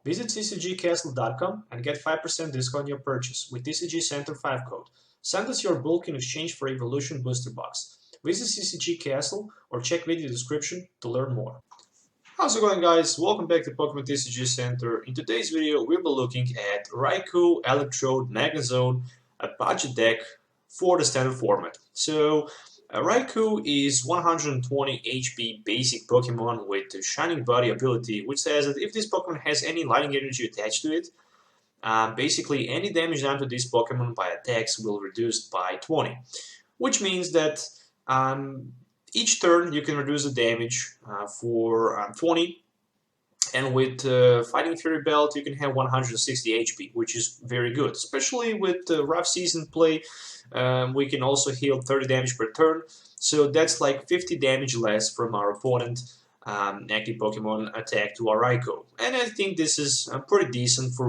Visit tcgcastle.com and get 5% discount on your purchase with TCG Center 5 code. Send us your bulk in exchange for Evolution Booster Box. Visit TCG Castle or check video description to learn more. How's it going, guys? Welcome back to Pokemon TCG Center. In today's video, we'll be looking at Raikou, Electrode, Magnezone, a budget deck for the standard format. So, Raikou is 120 HP basic Pokemon with a Shining Body ability, which says that if this Pokemon has any lightning energy attached to it, basically any damage done to this Pokemon by attacks will reduce by 20, which means that each turn you can reduce the damage for 20, and with Fighting Fury Belt you can have 160 HP, which is very good, especially with Rough Seas in play. We can also heal 30 damage per turn, so that's like 50 damage less from our opponent active Pokemon attack to our Raikou, and I think this is pretty decent for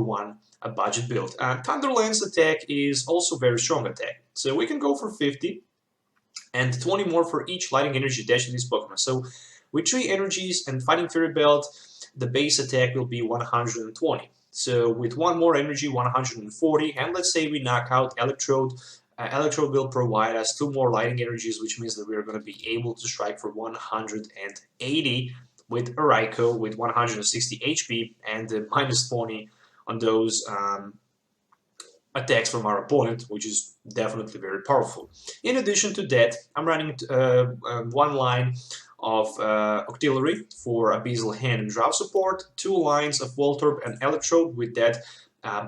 a budget build. Thunderland's attack is also very strong attack, so we can go for 50 and 20 more for each lightning energy attached to this Pokemon. So with 3 energies and Fighting Fury Belt, the base attack will be 120. So with 1 more energy, 140, and let's say we knock out Electrode. Electrode will provide us 2 more lightning energies, which means that we're going to be able to strike for 180 with a Raikou with 160 HP and minus 20 on those attacks from our opponent, which is definitely very powerful. In addition to that, I'm running one line of Octillery for Abyssal Hand and Drought support, 2 lines of Voltorb and Electrode with that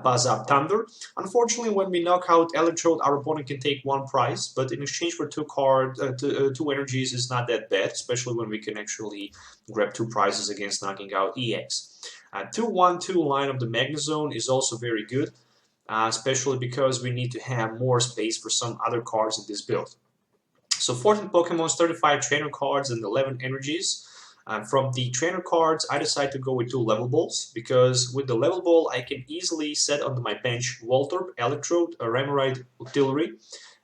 Buzz Up Thunder. Unfortunately, when we knock out Electrode, our opponent can take 1 prize, but in exchange for 2 energies is not that bad, especially when we can actually grab 2 prizes against knocking out EX. 2-1-2 line of the Magnezone is also very good, especially because we need to have more space for some other cards in this build. So 14 Pokemons, 35 trainer cards, and 11 energies. From the trainer cards, I decided to go with 2 level balls, because with the level ball I can easily set on my bench Voltorb, Electrode, a Remoraid, Octillery,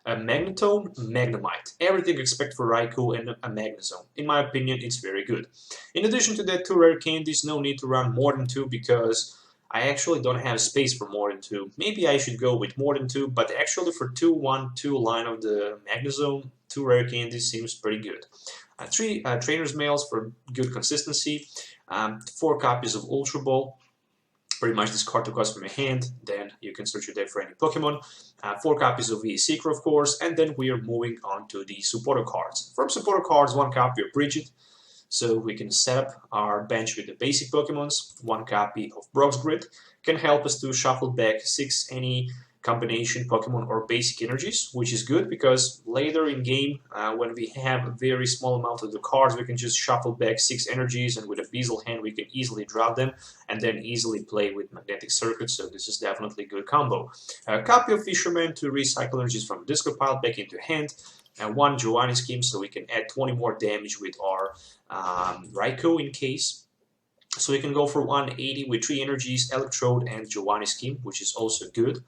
a Magneton, Magnemite. Everything except for Raikou and a Magnezone. In my opinion, it's very good. In addition to that, 2 rare candies, no need to run more than 2 because I actually don't have space for more than 2. Maybe I should go with more than 2, but actually for 2-1-2 line of the Magnezone, 2 rare candies seems pretty good. 3 Trainer's Mails for good consistency, 4 copies of Ultra Ball, pretty much discard 2 cards from your hand, then you can search your deck for any Pokemon, 4 copies of VA Seeker, of course, and then we are moving on to the supporter cards. From supporter cards, 1 copy of Bridget, so we can set up our bench with the basic Pokemons. 1 copy of Brock's Grid can help us to shuffle back 6 any combination Pokemon or basic energies, which is good because later in game, when we have a very small amount of the cards, we can just shuffle back 6 energies, and with a Abyssal Hand we can easily drop them and then easily play with Magnetic Circuit, so this is definitely a good combo. A copy of Fisherman to recycle energies from discard pile back into hand, and 1 Giovanni Scheme so we can add 20 more damage with our Raikou in case. So we can go for 180 with 3 energies, Electrode and Giovanni Scheme, which is also good.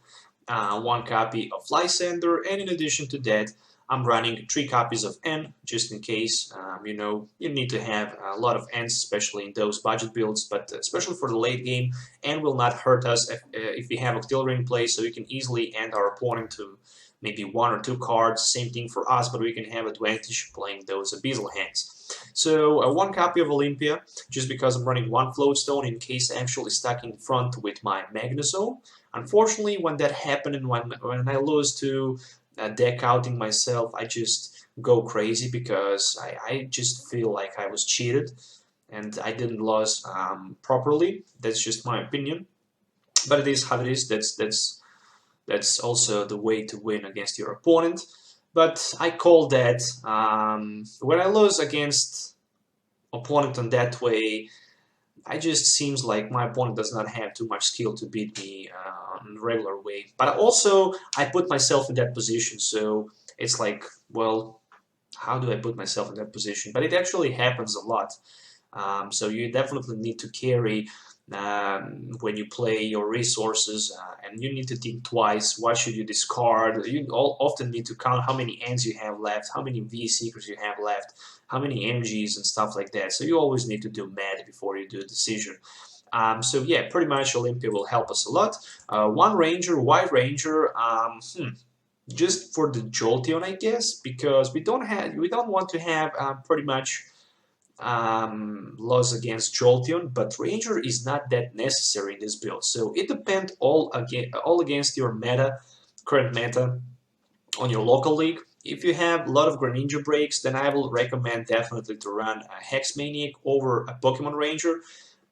1 copy of Lysander, and in addition to that, I'm running 3 copies of N, just in case. You know, you need to have a lot of Ns, especially in those budget builds, but especially for the late game, N will not hurt us if we have Octillery in play, so we can easily end our opponent to maybe 1 or 2 cards. Same thing for us, but we can have advantage playing those Abyssal Hands. So 1 copy of Olympia, just because I'm running 1 Floatstone in case I'm actually stuck in front with my Magnezone. Unfortunately, when that happened and when I lose to deck outing myself, I just go crazy because I just feel like I was cheated and I didn't lose properly. That's just my opinion, but it is how it is. That's also the way to win against your opponent. But I call that when I lose against opponent on that way, I just seems like my opponent does not have too much skill to beat me on a regular way. But also, I put myself in that position, so it's like, well, how do I put myself in that position? But it actually happens a lot. So you definitely need to carry when you play your resources, and you need to think twice. What should you discard? You often need to count how many ends you have left, how many V-Seekers you have left, how many energies and stuff like that. So you always need to do math before you do a decision. So yeah, pretty much Olympia will help us a lot. One Ranger, White Ranger, just for the Jolteon, I guess, because we don't want to have pretty much loss against Jolteon, but Ranger is not that necessary in this build. So it depends all against your current meta on your local league. If you have a lot of Greninja breaks, then I will recommend definitely to run a Hex Maniac over a Pokemon Ranger.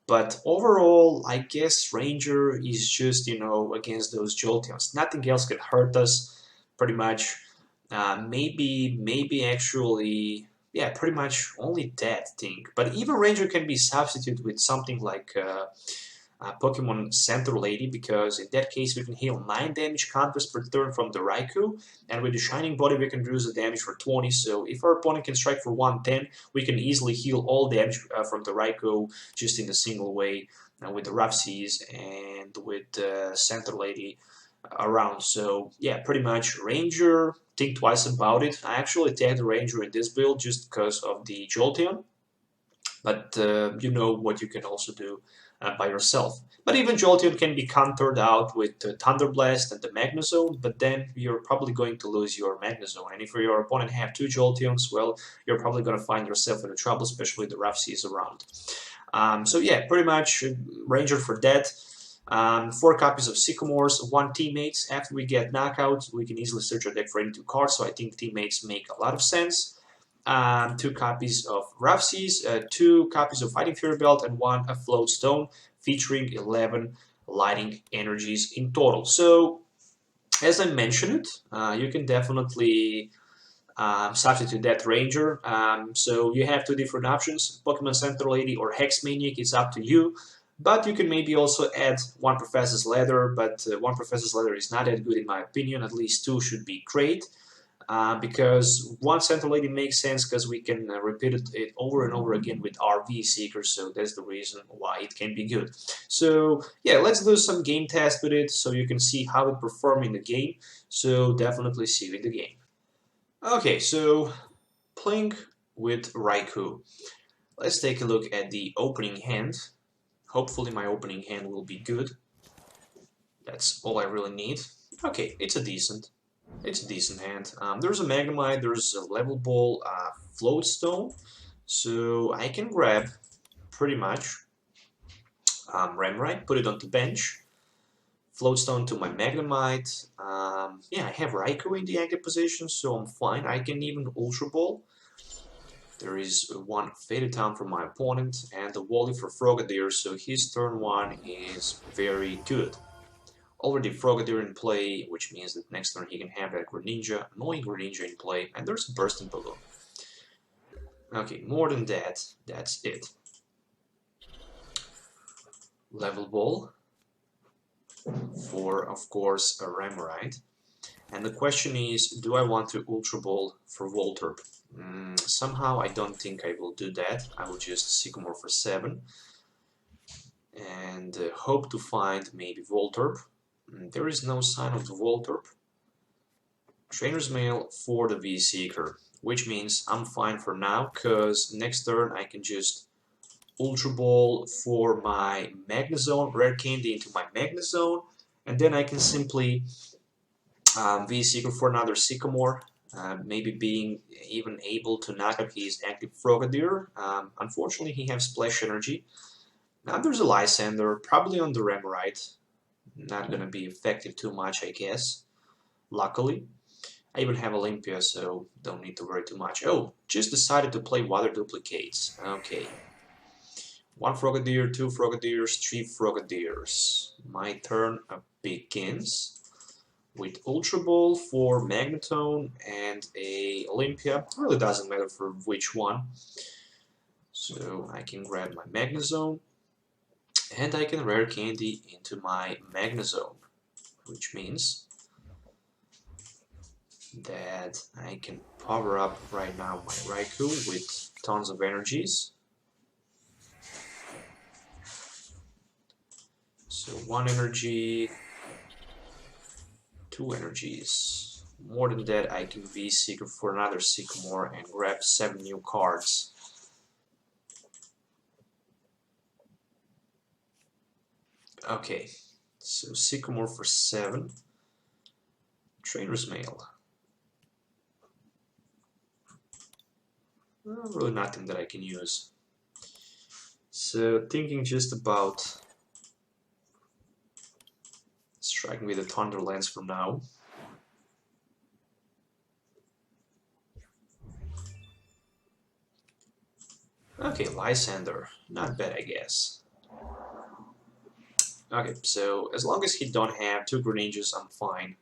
But overall, I guess Ranger is just, against those Jolteons. Nothing else can hurt us, pretty much. Maybe actually, yeah, pretty much only that thing. But even Ranger can be substituted with something like Pokemon Center Lady, because in that case we can heal 9 damage counters per turn from the Raikou, and with the Shining Body we can reduce the damage for 20, so if our opponent can strike for 110, we can easily heal all damage from the Raikou just in a single way, with the Rough Seas and with Center Lady around. So yeah, pretty much Ranger, think twice about it. I actually tagged the Ranger in this build just because of the Jolteon, but you know what you can also do by yourself. But even Jolteon can be countered out with the Thunder Blast and the Magnezone, but then you're probably going to lose your Magnezone. And if your opponent have 2 Jolteons, well, you're probably going to find yourself in trouble, especially the Rough Seas around. So yeah, pretty much Ranger for that. 4 copies of Sycamores, 1 Teammates. After we get knockouts, we can easily search our deck for any 2 cards, so I think Teammates make a lot of sense. 2 copies of Rough Seas, 2 copies of Fighting Fury Belt, and 1 Float Stone, featuring 11 Lighting Energies in total. So, as I mentioned, you can definitely substitute that Ranger. So you have 2 different options, Pokemon Center Lady or Hex Maniac, it's up to you. But you can maybe also add 1 Professor's Leather, but 1 Professor's Leather is not that good in my opinion, at least 2 should be great. Because 1 Center Lady makes sense because we can repeat it over and over again with our V-Seeker, so that's the reason why it can be good. So yeah, let's do some game test with it so you can see how it performs in the game. So definitely see you in the game. Okay, so playing with Raikou. Let's take a look at the opening hand. Hopefully my opening hand will be good. That's all I really need. Okay, it's a decent hand. There's a Magnemite, there's a Level Ball, Float Stone, so I can grab pretty much Remoraid, put it on the bench, Float Stone to my Magnemite. Yeah, I have Raikou in the active position, so I'm fine. I can even Ultra Ball. There is 1 Faded Town from my opponent, and the Wally for Frogadier, so his turn 1 is very good. Already Frogadier in play, which means that next turn he can have that Greninja, annoying Greninja in play, and there's a Bursting Balloon. Okay, more than that, that's it. Level Ball for, of course, a Remoraid. And the question is, do I want to Ultra Ball for Voltorb? Somehow I don't think I will do that. I will just Sycamore for 7 and hope to find maybe Voltorb. There is no sign of the Voltorb. Trainer's Mail for the V-Seeker, which means I'm fine for now, because next turn I can just Ultra Ball for my Magnezone, Rare Candy into my Magnezone, and then I can simply V-Seeker for another Sycamore, maybe being even able to knock out his active Frogadier. Unfortunately, he has Splash Energy. Now there's a Lysander, probably on the Remoraid. Not gonna be effective too much, I guess. Luckily. I even have Olympia, so don't need to worry too much. Oh, just decided to play Water Duplicates. Okay. 1 Frogadier, 2 Frogadiers, 3 Frogadiers. My turn begins with Ultra Ball for Magneton and a Olympia. It really doesn't matter for which one. So I can grab my Magnezone. And I can Rare Candy into my Magnezone, which means that I can power up right now my Raikou with tons of energies. So 1 energy, 2 energies. More than that, I can V-Seeker for another Sycamore and grab 7 new cards. Okay, so Sycamore for 7. Trainer's Mail. Really nothing that I can use. So thinking just about striking with a Thunder Lance for now. Okay, Lysander. Not bad, I guess. Okay, so as long as he don't have 2 Greninjas, I'm fine.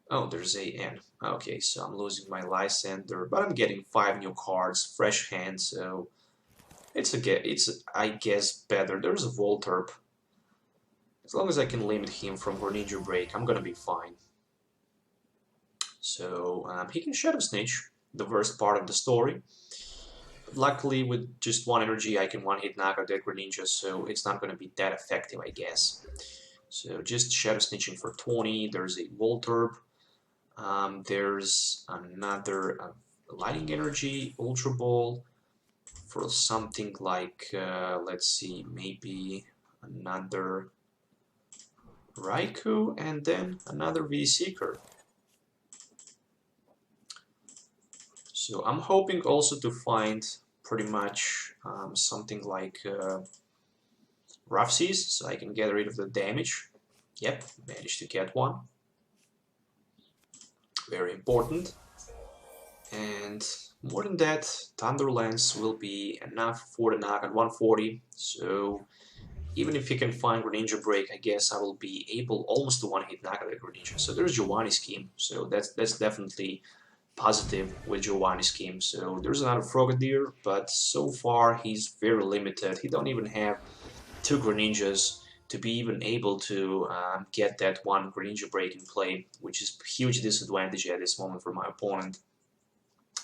Oh, there's AN. Okay, so I'm losing my Lysander, but I'm getting 5 new cards, fresh hand, so it's I guess better. There's a Voltorb. As long as I can limit him from Greninja Break, I'm gonna be fine. So he can Shadow Snitch, the worst part of the story. But luckily, with just 1 energy, I can one-hit knock out that Greninja, so it's not gonna be that effective, I guess. So just Shadow Snitching for 20. There's a Voltorb. There's another Lightning Energy, Ultra Ball for something like, let's see, maybe another Raikou and then another V-Seeker. So I'm hoping also to find pretty much something like Rough Seas, so I can get rid of the damage. Yep, managed to get one. Very important. And more than that, Thunder Lance will be enough for the knock at 140. So even if he can find Greninja Break, I guess I will be able almost to one-hit knock out the Greninja. So there's Giovanni Scheme. So that's definitely positive with Giovanni Scheme. So there's another Frogadier, but so far he's very limited. He don't even have 2 Greninjas to be even able to get that 1 Greninja Break in play, which is a huge disadvantage at this moment for my opponent,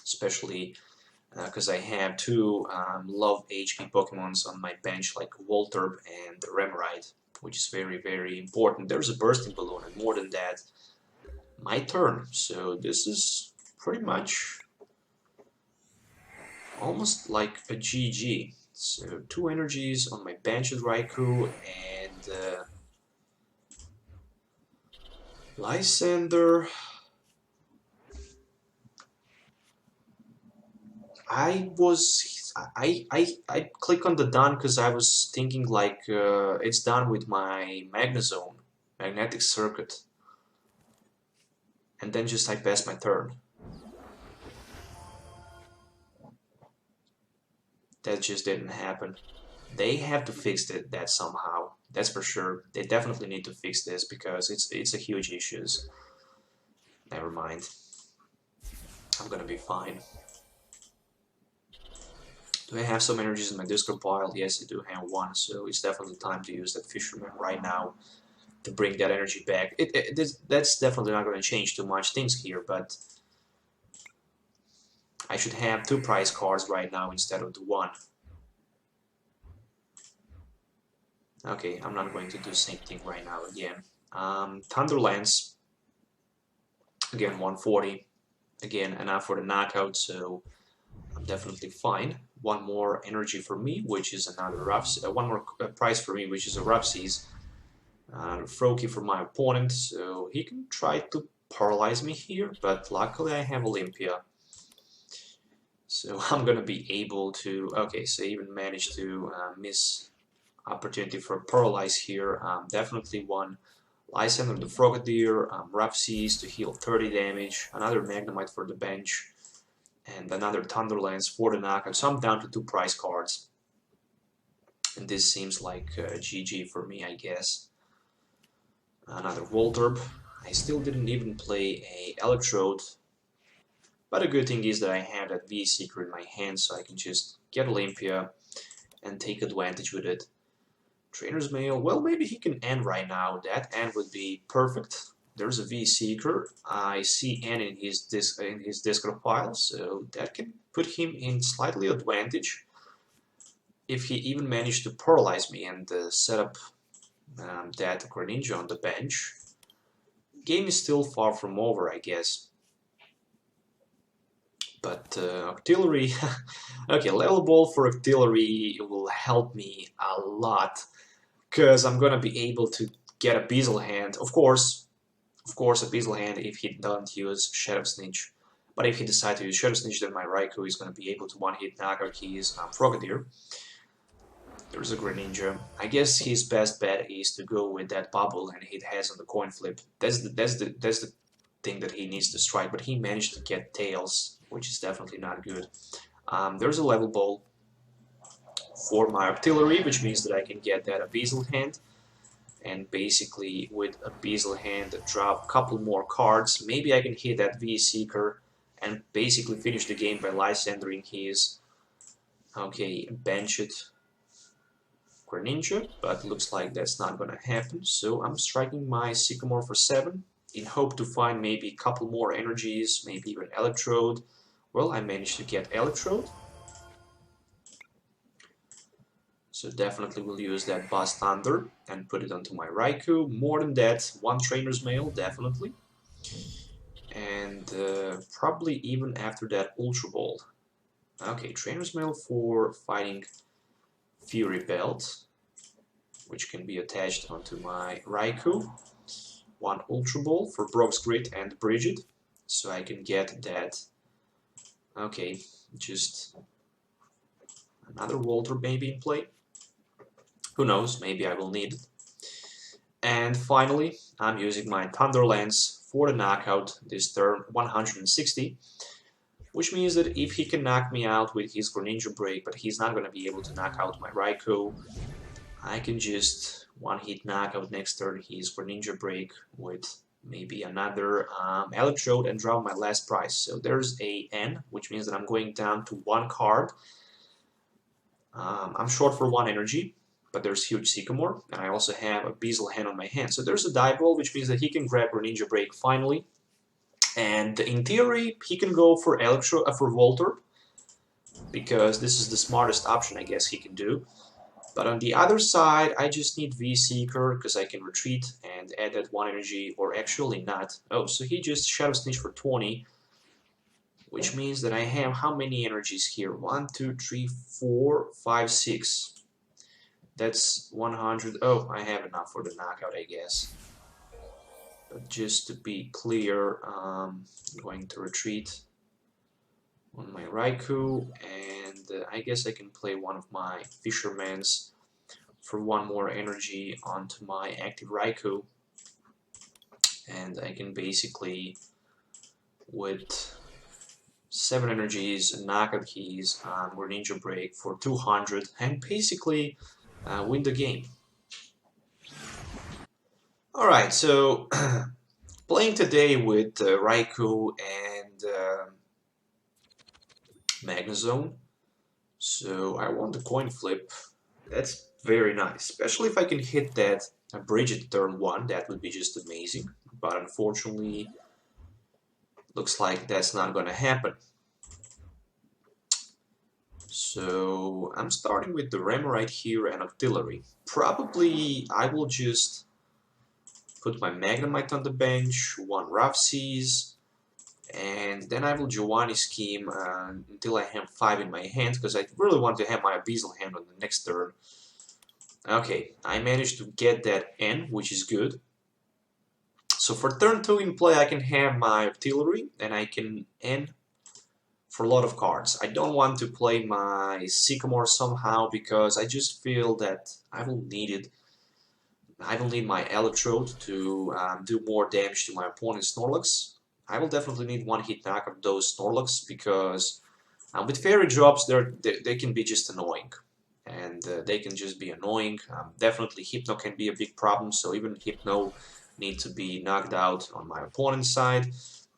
especially because I have 2 low HP Pokemons on my bench like Voltorb and Remoraid, which is very, very important. There's a Bursting Balloon, and more than that, my turn. So this is pretty much almost like a GG. So 2 energies on my bench at Raikou and Lysander. I click on the done because I was thinking like it's done with my Magnezone magnetic circuit, and then just I pass my turn. That just didn't happen. They have to fix that somehow. That's for sure. They definitely need to fix this because it's a huge issue. Never mind. I'm gonna be fine. Do I have some energies in my discard pile? Yes, I do have 1, so it's definitely time to use that Fisherman right now to bring that energy back. That's definitely not going to change too much things here, but I should have 2 prize cards right now instead of the 1. Okay, I'm not going to do the same thing right now again. Thunder Lance, again 140, again enough for the knockout, so I'm definitely fine. 1 more energy for me, which is another one more prize for me, which is a Rough Seas. Froakie for my opponent, so he can try to paralyze me here, but luckily I have Olympia. So I'm gonna be able to, okay, so even managed to miss opportunity for paralyze here. Definitely 1 Lysander the Frogadier, Rough Seas to heal 30 damage, another Magnemite for the bench, and another Thunder Lance for the knockout. So I'm down to 2 prize cards. And this seems like GG for me, I guess. Another Voltorb. I still didn't even play a Electrode. But the good thing is that I have that V-Seeker in my hand, so I can just get Olympia and take advantage with it. Trainer's Mail, well, maybe he can end right now. That end would be perfect. There's a V-Seeker. I see N in his discard pile, so that can put him in slightly advantage. If he even managed to paralyze me and set up that Greninja on the bench, game is still far from over, I guess. But Octillery, okay, level ball for Octillery will help me a lot because I'm gonna be able to get a Beazle Hand. Of course, a Beazle Hand if he doesn't use Shadow Snitch. But if he decides to use Shadow Snitch, then my Raikou is gonna be able to one-hit knock out his Frogadier. There's a Greninja. I guess his best bet is to go with that bubble and hit heads on the coin flip. That's the thing that he needs to strike. But he managed to get tails, which is definitely not good. There's a level ball for my Octillery, which means that I can get that Beazle Hand. And basically, with a Beazle Hand, drop a couple more cards. Maybe I can hit that V-Seeker and basically finish the game by Lysandering his. Okay, bench it. Greninja, but looks like that's not gonna happen, so I'm striking my Sycamore for 7 in hope to find maybe a couple more energies, maybe even Electrode. Well, I managed to get Electrode, so definitely will use that Buzz Thunder and put it onto my Raikou. More than that, 1 Trainer's Mail, definitely, and probably even after that Ultra Ball. Okay, Trainer's Mail for fighting Fury Belt, which can be attached onto my Raikou. 1 Ultra Ball for Brock's Grit and Bridget, so I can get that. Okay, just another Voltorb maybe in play. Who knows, maybe I will need it. And finally, I'm using my Thunder Lance for the knockout this turn, 160. Which means that if he can knock me out with his Greninja break, but he's not going to be able to knock out my Raikou, I can just one-hit knockout next turn his Greninja break with maybe another Electrode and draw my last prize. So there's a N, which means that I'm going down to 1 card. I'm short for 1 energy, but there's huge Sycamore, and I also have a Beazle Hand on my hand. So there's a die roll, which means that he can grab Greninja break finally. And in theory, he can go for Voltorb, because this is the smartest option I guess he can do. But on the other side, I just need V-Seeker, because I can retreat and add that 1 energy, or actually not. Oh, so he just Shadow Snitch for 20, which means that I have how many energies here? 1, 2, 3, 4, 5, 6. That's 100. Oh, I have enough for the knockout, I guess. But just to be clear, I'm going to retreat on my Raikou, and I guess I can play one of my Fishermans for 1 more energy onto my active Raikou, and I can basically, with 7 energies, knock out his Greninja break for 200, and basically win the game. Alright, so playing today with Raikou and Magnezone. So I want the coin flip. That's very nice, especially if I can hit that Bridget turn 1, that would be just amazing. But unfortunately, looks like that's not gonna happen. So I'm starting with the Remoraid here and Octillery. Probably I will just put my Magnemite on the bench, 1 Rough Seas, and then I will Giovanni scheme until I have 5 in my hand, because I really want to have my Beazle Hand on the next turn. Okay, I managed to get that N, which is good. So for turn 2 in play, I can have my Octillery, and I can N for a lot of cards. I don't want to play my Sycamore somehow, because I just feel that I will need it. I will need my Electrode to do more damage to my opponent's Snorlax. I will definitely need 1-hit knock of those Snorlax, because with Fairy Drops they can be just annoying. And they can just be annoying. Definitely Hypno can be a big problem, so even Hypno need to be knocked out on my opponent's side.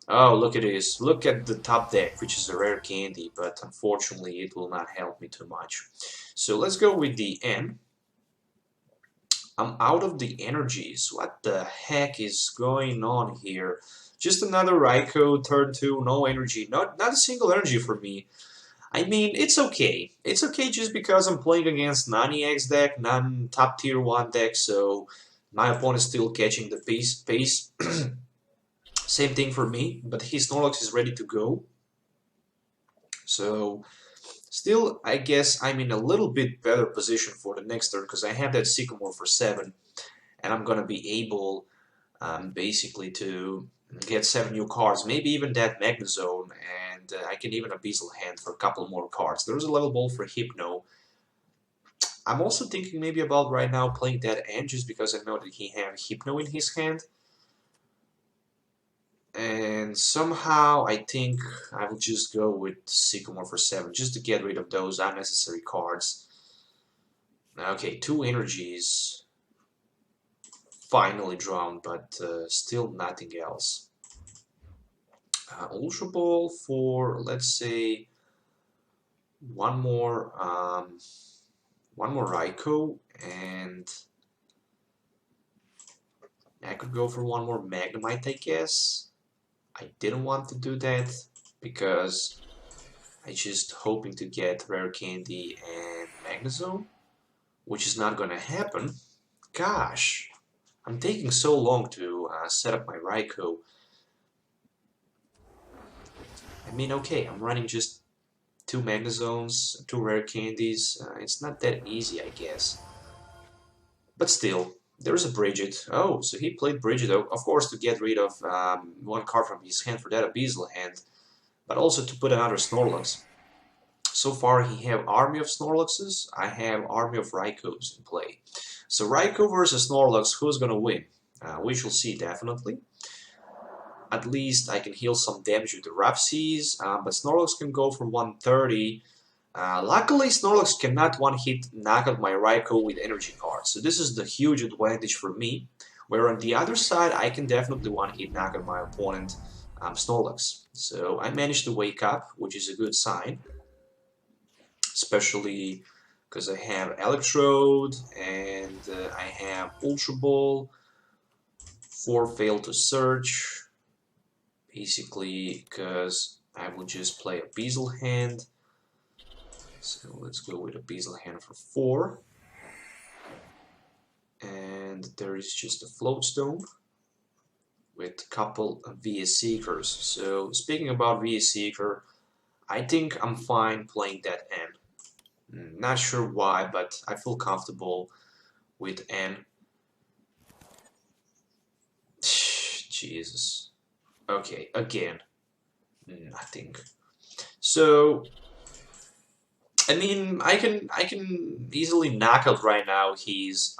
Oh, look at this. Look at the top deck, which is a rare candy, but unfortunately it will not help me too much. So let's go with the N. I'm out of the energies. What the heck is going on here? Just another Raikou, turn 2, no energy. Not a single energy for me. I mean, it's okay. It's okay just because I'm playing against non-EX deck, non-top tier 1 deck, so my opponent's still catching the pace. Same thing for me, but his Snorlax is ready to go. So still, I guess I'm in a little bit better position for the next turn because I have that Sycamore for 7, and I'm gonna be able basically to get 7 new cards, maybe even that Magnezone, and I can even a Beazle hand for a couple more cards. There's a level ball for Hypno. I'm also thinking maybe about right now playing that Ant just because I know that he has Hypno in his hand. And somehow I think I will just go with Sycamore for 7 just to get rid of those unnecessary cards. Okay, 2 energies finally drawn, but still nothing else. Ultra Ball for, let's say, one more Raikou, and I could go for one more Magnemite, I guess. I didn't want to do that because I just hoping to get Rare Candy and Magnezone, which is not gonna happen. Gosh, I'm taking so long to set up my Raikou. I mean, okay, I'm running just 2 Magnezones, 2 Rare Candies. It's not that easy, I guess. But still, there's a Bridget. Oh, so he played Bridget, of course, to get rid of 1 card from his hand for that a Beazle hand, but also to put another Snorlax. So far, he have army of Snorlaxes. I have army of Raikous in play. So Raikou versus Snorlax, who's gonna win? We shall see definitely. At least I can heal some damage with the Rough Seas, but Snorlax can go for 130. Luckily, Snorlax cannot one-hit knock out my Raikou with energy cards, so this is the huge advantage for me. Where on the other side, I can definitely one-hit knock out my opponent, Snorlax. So I managed to wake up, which is a good sign. Especially because I have Electrode and I have Ultra Ball, 4 fail to search, basically because I will just play a Beazle hand. So let's go with a Beazle hand for 4. And there is just a Floatstone with a couple of VS Seekers. So speaking about VS Seeker, I think I'm fine playing that N. Not sure why, but I feel comfortable with N. Jesus. Okay, again, nothing. So, I mean, I can easily knock out right now his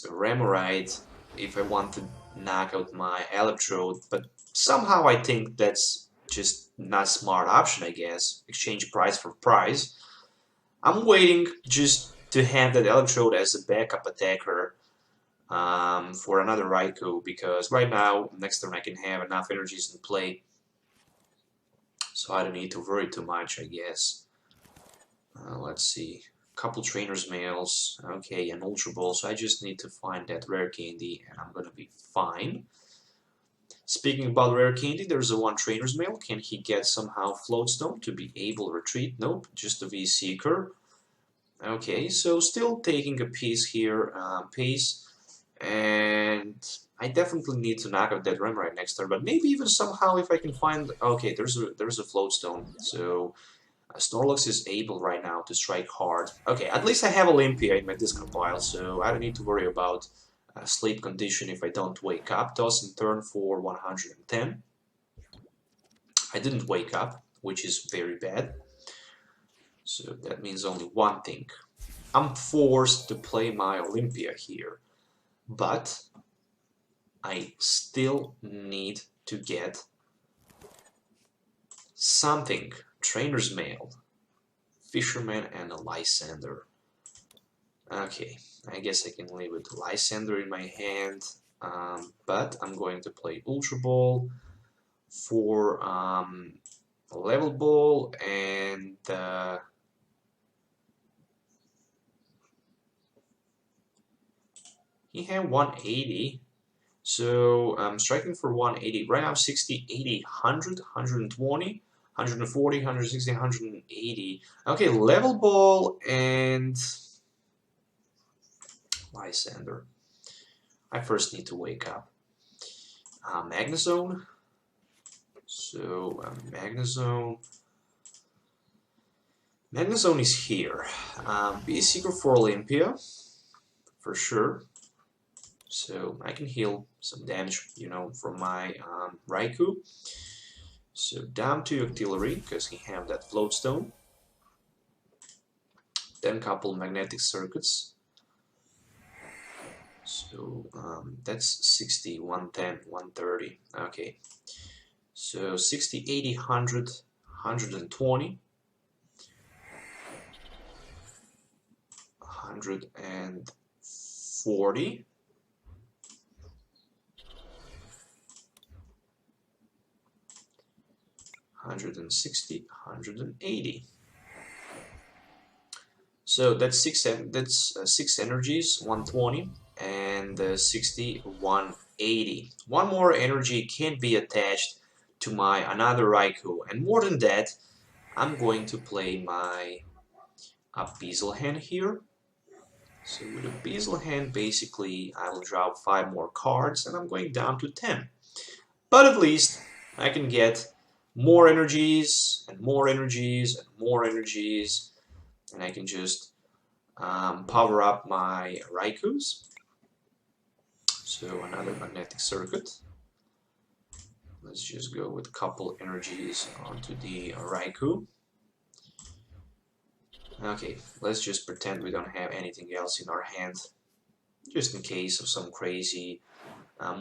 Remoraid if I want to knock out my Electrode, but somehow I think that's just not a smart option, I guess. Exchange price for price. I'm waiting just to have that Electrode as a backup attacker for another Raikou, because right now, next turn I can have enough energies in play. So I don't need to worry too much, I guess. Let's see. Couple Trainer's Mails, okay, an Ultra Ball, so I just need to find that Rare Candy and I'm gonna be fine. Speaking about Rare Candy, there's a 1 Trainer's Mail. Can he get somehow Floatstone to be able to retreat? Nope, just a V-Seeker. Okay, so still taking a piece here, pace, and I definitely need to knock out that Remoraid next turn, but maybe even somehow if I can find... Okay, there's a Floatstone, so Snorlax is able right now to strike hard. Okay, at least I have Olympia in my discard pile, so I don't need to worry about sleep condition if I don't wake up. Toss in turn for 110. I didn't wake up, which is very bad. So that means only one thing. I'm forced to play my Olympia here, but I still need to get something. Trainer's Mail, Fisherman, and a Lysander. Okay, I guess I can leave with Lysander in my hand, but I'm going to play Ultra Ball for a Level Ball, and he had 180, so I'm striking for 180. Right now 60, 80, 100, 120, 140, 160, 180. Okay, Level Ball and Lysander. I first need to wake up. Magnezone. So Magnezone. Magnezone is here. Be a secret for Olympia, for sure. So I can heal some damage, you know, from my Raikou. So down to Octillery, because he have that float stone. Then couple magnetic circuits. So that's 60, 110, 130. Okay. So 60, 80, 100, 120. 140. 160, 180. So that's six energies, 120 and 60, 180. One more energy can be attached to my another Raikou, and more than that, I'm going to play my Bezel hand here. So with a Bezel hand, basically I will draw 5 more cards and I'm going down to 10. But at least I can get more energies and more energies and more energies, and I can just power up my Raikous. So another magnetic circuit. Let's just go with a couple energies onto the Raikou. Okay, let's just pretend we don't have anything else in our hand, just in case of some crazy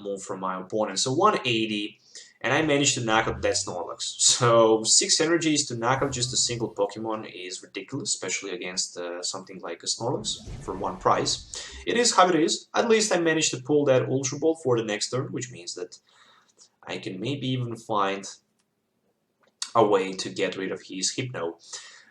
move from my opponent. So 180, and I managed to knock out that Snorlax. So 6 energies to knock out just a single Pokemon is ridiculous, especially against something like a Snorlax for 1 prize. It is how it is. At least I managed to pull that Ultra Ball for the next turn, which means that I can maybe even find a way to get rid of his Hypno.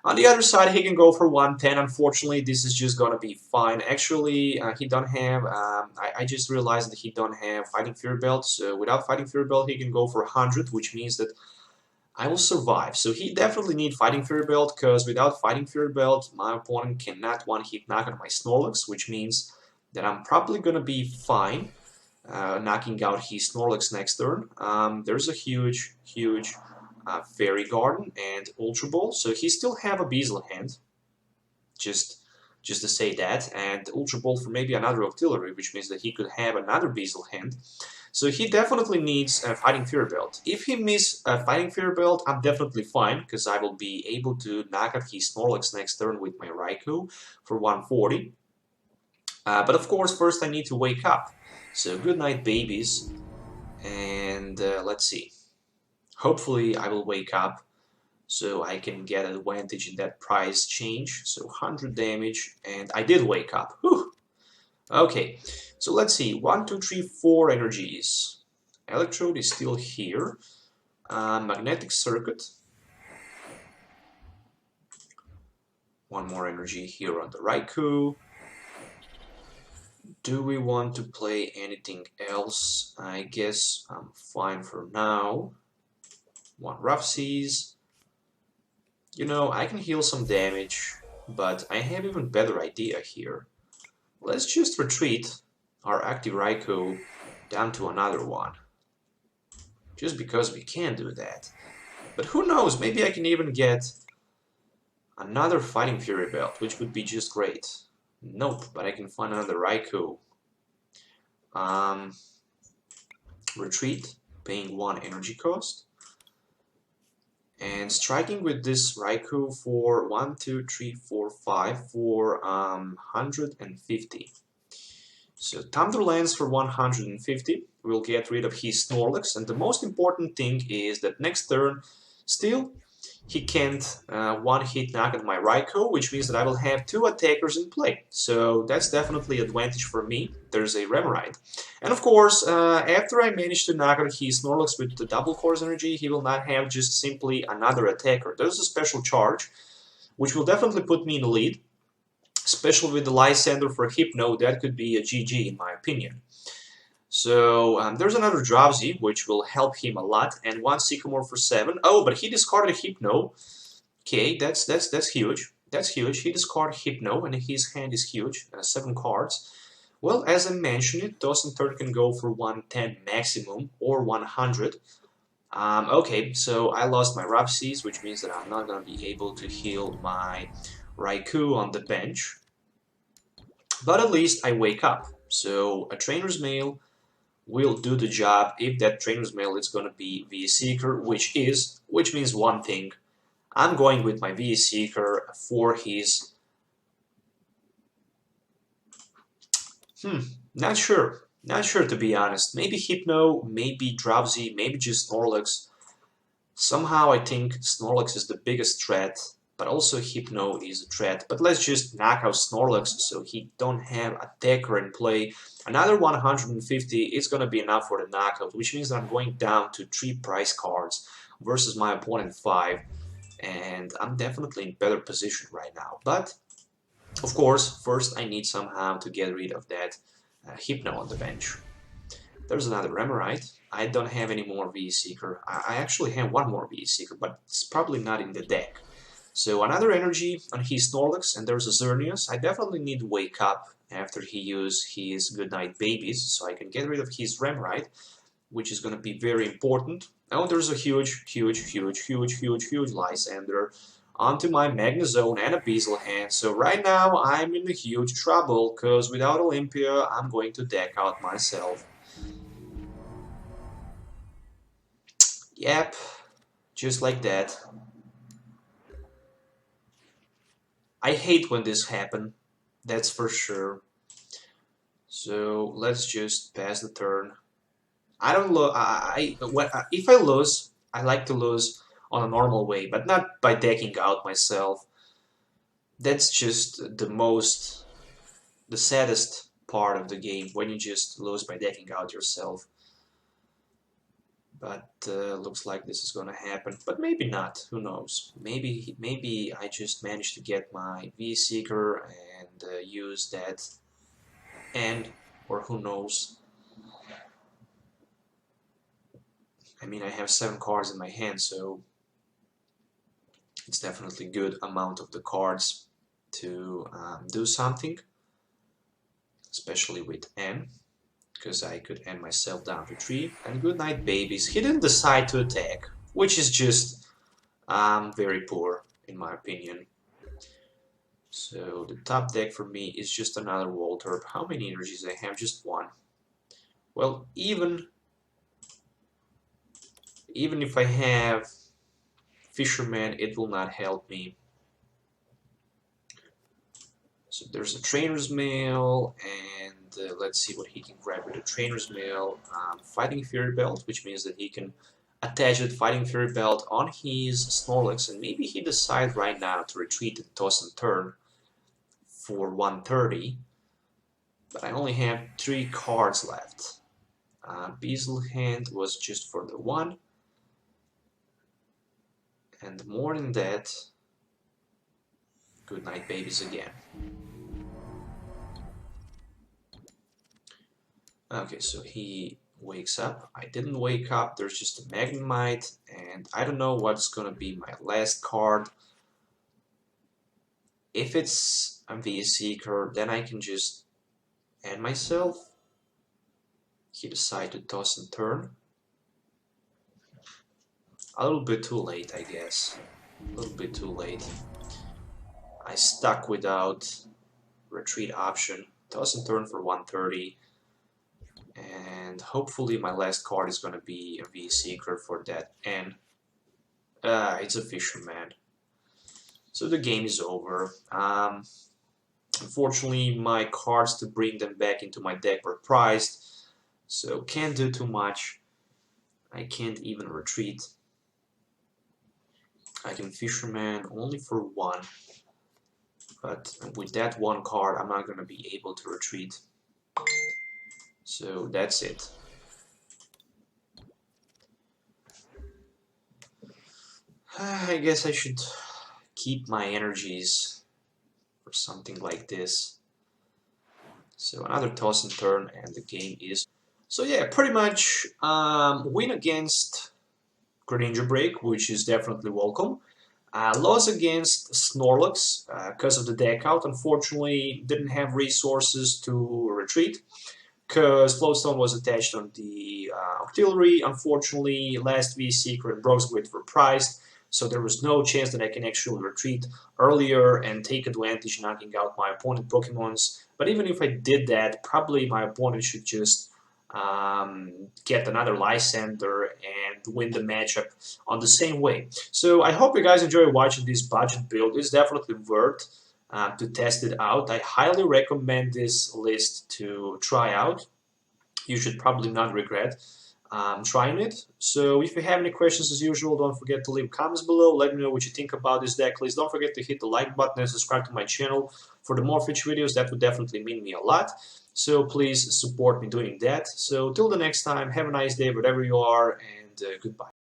On the other side, he can go for 110. Unfortunately, this is just gonna be fine. Actually, he don't have. I just realized that he don't have Fighting Fury Belt. So without Fighting Fury Belt, he can go for 100, which means that I will survive. So he definitely need Fighting Fury Belt, because without Fighting Fury Belt, my opponent cannot one-hit knock on my Snorlax, which means that I'm probably gonna be fine knocking out his Snorlax next turn. There's a huge Fairy Garden and Ultra Ball, so he still have a Bezel hand, just to say that, and Ultra Ball for maybe another Octillery, which means that he could have another Bezel hand. So he definitely needs a Fighting Fury Belt. If he miss a Fighting Fury Belt, I'm definitely fine, because I will be able to knock out his Snorlax next turn with my Raikou for 140. But of course, first I need to wake up. So good night, babies, and let's see. Hopefully I will wake up so I can get an advantage in that price change. So 100 damage, and I did wake up. Whew. Okay, so let's see. 1, 2, 3, 4 energies. Electrode is still here. Magnetic circuit. One more energy here on the Raikou. Do we want to play anything else? I guess I'm fine for now. 1 Rough Seas. You know, I can heal some damage, but I have even better idea here. Let's just retreat our active Raikou down to another one. Just because we can do that. But who knows, maybe I can even get another Fighting Fury Belt, which would be just great. Nope, but I can find another Raikou. Retreat, paying 1 energy cost. And striking with this Raikou for 1, 2, 3, 4, 5 for 150. So Thunder Lance for 150. We'll get rid of his Snorlax, and the most important thing is that next turn, still, he can't one-hit knock at my Raikou, which means that I will have 2 attackers in play. So that's definitely an advantage for me. There's a Remoraid. And of course, after I manage to knock out his Snorlax with the double course energy, he will not have just simply another attacker. There's a special charge, which will definitely put me in the lead. Especially with the Lysander for Hypno, that could be a GG in my opinion. So there's another Drowsy, which will help him a lot, and 1 Sycamore for 7. Oh, but he discarded Hypno. Okay, that's huge. That's huge. He discarded Hypno, and his hand is huge. 7 cards. Well, as I mentioned, it, Toss and Third can go for 110 maximum or 100. Okay, so I lost my Rough Seas, which means that I'm not gonna be able to heal my Raikou on the bench. But at least I wake up. So a Trainer's Mail will do the job if that Trainer's Mail is gonna be V-Seeker, which means one thing. I'm going with my V-Seeker for his... Not sure. Not sure, to be honest. Maybe Hypno, maybe Drowsy, maybe just Snorlax. Somehow I think Snorlax is the biggest threat, but also Hypno is a threat. But let's just knock out Snorlax so he don't have a Decker in play. Another 150 is gonna be enough for the knockout, which means that I'm going down to 3 prize cards versus my opponent 5. And I'm definitely in better position right now. But, of course, first I need somehow to get rid of that Hypno on the bench. There's another Remoraid. I don't have any more V-Seeker. I actually have one more V-Seeker, but it's probably not in the deck. So another energy on his Snorlax, and there's a Xerneas. I definitely need to wake up after he uses his Goodnight Babies, so I can get rid of his Remoraid, which is going to be very important. Oh, there's a huge Lysander onto my Magnezone and a Beazle hand. So right now I'm in a huge trouble, because without Olympia I'm going to deck out myself. Yep, just like that. I hate when this happens, that's for sure. So let's just pass the turn. I don't if I lose, I like to lose on a normal way, but not by decking out myself. That's just the saddest part of the game, when you just lose by decking out yourself. But looks like this is gonna happen, but maybe not, who knows. Maybe I just managed to get my V-Seeker and use that end, or who knows. I mean, I have 7 cards in my hand, so it's definitely a good amount of the cards to do something, especially with N, because I could end myself down to 3. And Goodnight Babies, he didn't decide to attack, which is just very poor in my opinion. So the top deck for me is just another Voltorb. How many energies I have? Just 1. Well, even if I have Fisherman, it will not help me. So there's a Trainer's Mail, and let's see what he can grab with the Trainer's Mail. Fighting Fury Belt, which means that he can attach that Fighting Fury Belt on his Snorlax, and maybe he decides right now to retreat and toss and turn for 130. But I only have 3 cards left. Beazle Hand was just for the 1. And more than that, Goodnight Babies again. Okay, so he wakes up. I didn't wake up, there's just a Magnemite, and I don't know what's gonna be my last card. If it's a V-Seeker, then I can just end myself. He decided to toss and turn. A little bit too late, I guess. A little bit too late. I stuck without retreat option. Toss and turn for 130. And hopefully my last card is gonna be a V-Seeker for that N. It's a Fisherman. So the game is over. Unfortunately, my cards to bring them back into my deck were priced, so can't do too much. I can't even retreat. I can Fisherman only for 1, but with that 1 card I'm not going to be able to retreat. So that's it. I guess I should keep my energies for something like this. So another toss and turn, and the game is... So yeah, pretty much win against Greninja break, which is definitely welcome. Loss against Snorlax because of the deck out. Unfortunately, didn't have resources to retreat. because Flowstone was attached on the Octillery. Unfortunately, last V Secret and Brock's Grid were priced, so there was no chance that I can actually retreat earlier and take advantage knocking out my opponent Pokemons. But even if I did that, probably my opponent should just get another Lysander and win the matchup on the same way. So I hope you guys enjoy watching this budget build. It's definitely worth to test it out. I highly recommend this list to try out. You should probably not regret trying it. So if you have any questions, as usual, don't forget to leave comments below. Let me know what you think about this deck list. Don't forget to hit the like button and subscribe to my channel for the more future videos. That would definitely mean me a lot. So please support me doing that. So till the next time, have a nice day wherever you are, and goodbye.